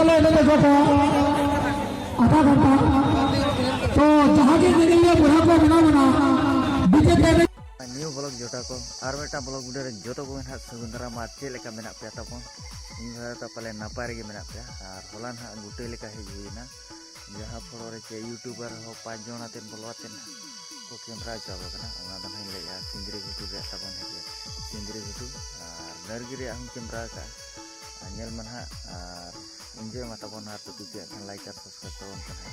चलो इन्होंने देखो आधा घंटा तो जहाँ के निकलिए बुढ़ा को बना बीजे कहने न्यू ब्लॉग जोटा को और बेटा ब्लॉग वीडियो रे जोतो को ना सुंदरा मा चे लेका मेना पे तापन इन घर ता पले नापाय रे मेना पे और होला ना गुटे लेका हे जुइना जहां फलो रे के यूट्यूबर हो 5 जन आते बोलवाते ना को कैमरा चाबो कना ओना द नहीं लेया सिंद्रिघुटु रे तापन हे सिंद्रिघुटु और नरगी रे हम कैमरा का नेल मन हा और एंजॉय मा तापन हार तो पिके लाइक और सब्सक्राइब तापन कना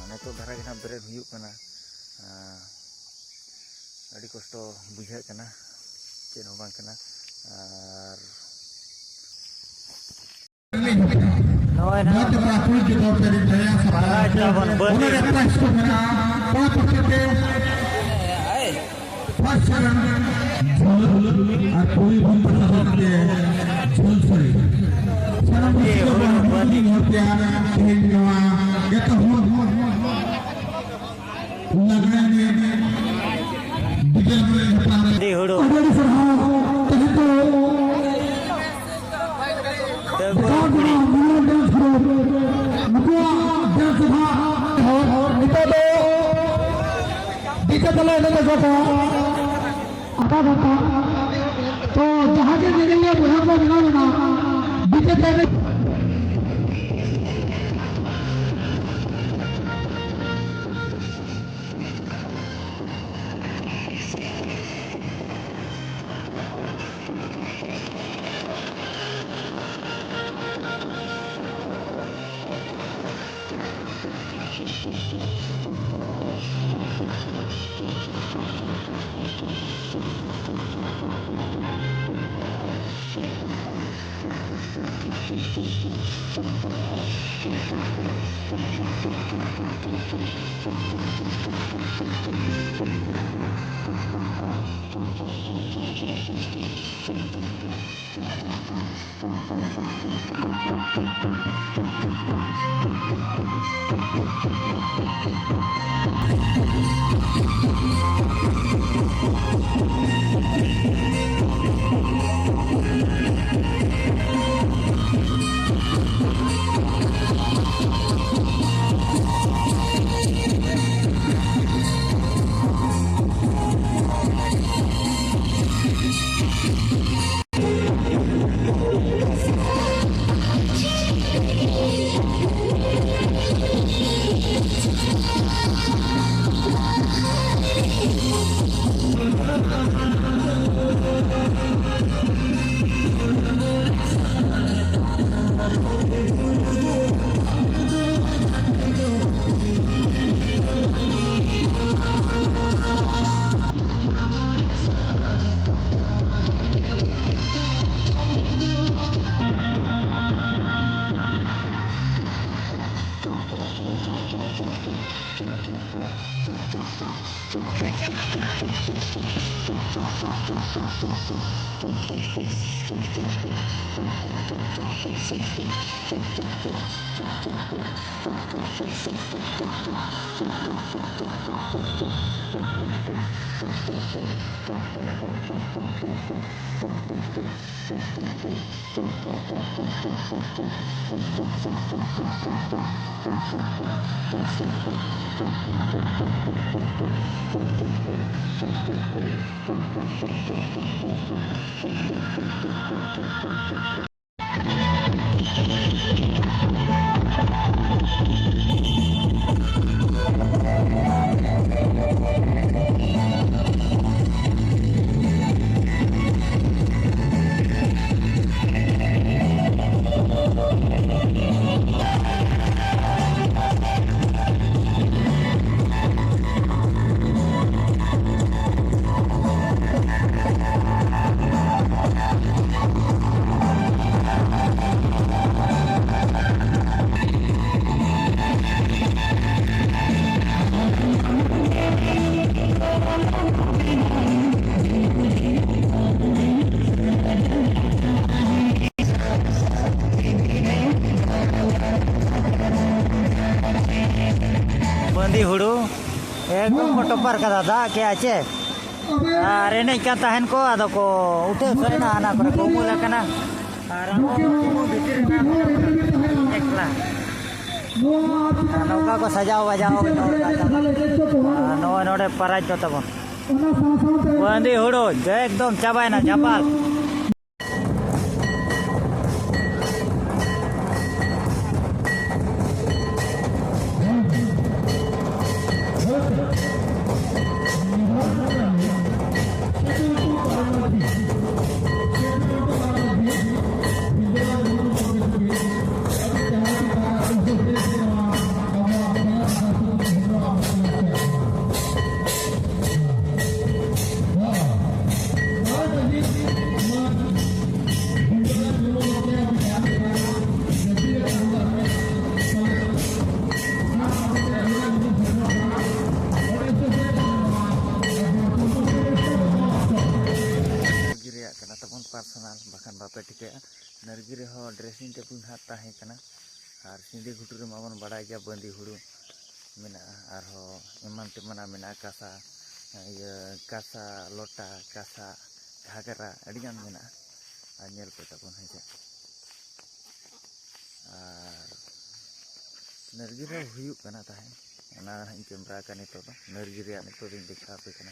नेतो धारा के ना ब्रेक हुयु कना अड़ी कष्ट बुझे कना चेन हो बांग कना और नोय ना प्राथमिक जवाबदारी दया समाज बन बन अपना इसको कना बहुत पकड़ते फर्स्ट चरण और कोई भी पता के झोल सही चरण ये बंदी होते हैं खेलवा ये तो हो लगने में Sindrighutu चलो इन्होंने देखो आधा घंटा तो जहाँ के निकलिए बुढ़ा को बना बीजे कहने Sindrighutu एकदम को टपर का दादा क्या आचे रेने क्या तहन को आदो को उठे सोना आना पर को मुला कना आराम ekla. Nauka ko sajau bajau node paraj to tabon. Bandi hudu ekdom cabai na japal. Personal bahkan bapak tika Nargi reho dressing table hat tahe kana ar Sindrighutu re mamon badai ja bandi hudu mena arho eman temana mena kasa kasa lota kasa ghagara adigan mena anyel pe tapon heja ar Nargi re huyuk kana tahe ana in camera kan itu Nargi re nito ding dekha pe kana